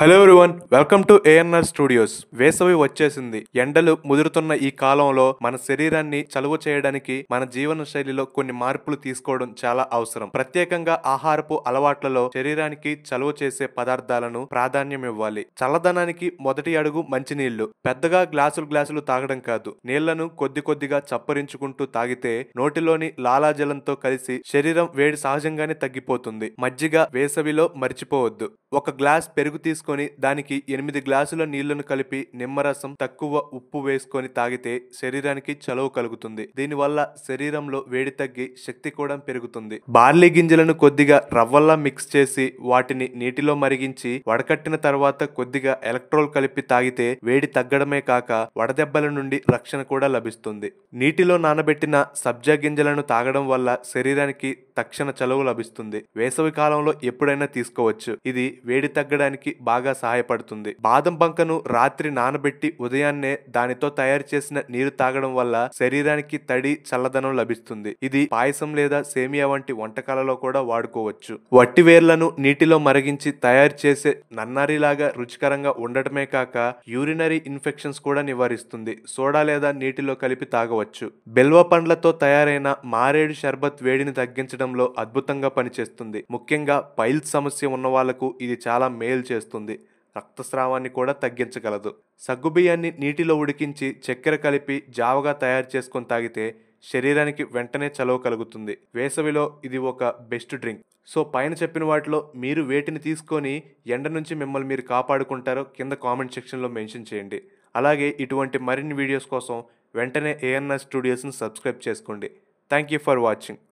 Hello everyone, welcome to ANR studios. వేసవి వచ్చేసింది. ఎండలు ముదురుతున్న ఈ కాలంలో మన శరీరాన్ని చలువ చేయడానికి మన జీవన శైలిలో కొన్ని మార్పులు తీసుకోవడం చాలా అవసరం. ప్రత్యేకంగా ఆహారపు అలవాట్లలో శరీరానికి చలువ చేసే పదార్థాలను ప్రాధాన్యం ఇవ్వాలి. చల్లదనానికి మొదటి అడుగు మంచినీళ్లు. పెద్దగా గ్లాసులు తాగడం కాదు, నీళ్లను కొద్ది కొద్దిగా చప్పరించుకుంటూ తాగితే నోటిలోని లాలాజలంతో కలిసి శరీరం వేడి సహజంగానే తగ్గిపోతుంది. మజ్జిగ వేసవిలో మర్చిపోవద్దు. ఒక గ్లాస్ పెరుగు తీసుకొని దానికి 8 గ్లాసుల నీళ్లను కలిపి నిమ్మరసం, తక్కువ ఉప్పు వేసుకొని తాగితే శరీరానికి చలువ కలుగుతుంది. దీనివల్ల శరీరంలో వేడి తగ్గి శక్తి కూడా పెరుగుతుంది. బార్లీ గింజలను కొద్దిగా రవ్వల్లా మిక్స్ చేసి వాటిని నీటిలో మరిగించి వడకట్టిన తర్వాత కొద్దిగా ఎలక్ట్రోల్ కలిపి తాగితే వేడి తగ్గడమే కాక వడదెబ్బల నుండి రక్షణ కూడా లభిస్తుంది. నీటిలో నానబెట్టిన సబ్జా గింజలను తాగడం వల్ల శరీరానికి తక్షణ చలువ లభిస్తుంది. వేసవి కాలంలో ఎప్పుడైనా తీసుకోవచ్చు. ఇది వేడి తగ్గడానికి బాగా సహాయపడుతుంది. బాదం బంకను రాత్రి నానబెట్టి ఉదయాన్నే దానితో తయారు చేసిన నీరు తాగడం వల్ల శరీరానికి తడి, చల్లదనం లభిస్తుంది. ఇది పాయసం లేదా సేమియా వంటి వంటకాలలో కూడా వాడుకోవచ్చు. వట్టి వేర్లను నీటిలో మరిగించి తయారు చేసే నన్నారిలాగా రుచికరంగా ఉండటమే కాక యూరినరీ ఇన్ఫెక్షన్స్ కూడా నివారిస్తుంది. సోడా లేదా నీటిలో కలిపి తాగవచ్చు. బెల్వ పండ్లతో తయారైన మారేడు షర్బత్ వేడిని తగ్గించడంలో అద్భుతంగా పనిచేస్తుంది. ముఖ్యంగా పైల్స్ సమస్య ఉన్న వాళ్లకు ఇది చాలా మేలు చేస్తుంది. రక్తస్రావాన్ని కూడా తగ్గించగలదు. సగ్గుబియ్యాన్ని నీటిలో ఉడికించి చక్కెర కలిపి జావగా తయారు చేసుకొని తాగితే శరీరానికి వెంటనే చలువ కలుగుతుంది. వేసవిలో ఇది ఒక బెస్ట్ డ్రింక్. సో పైన చెప్పిన వాటిలో మీరు వేటిని తీసుకొని ఎండ నుంచి మిమ్మల్ని మీరు కాపాడుకుంటారో కింద కామెంట్ సెక్షన్లో మెన్షన్ చేయండి. అలాగే ఇటువంటి మరిన్ని వీడియోస్ కోసం వెంటనే ఏఎన్ఆర్ స్టూడియోస్ని సబ్స్క్రైబ్ చేసుకోండి. Thank you for watching.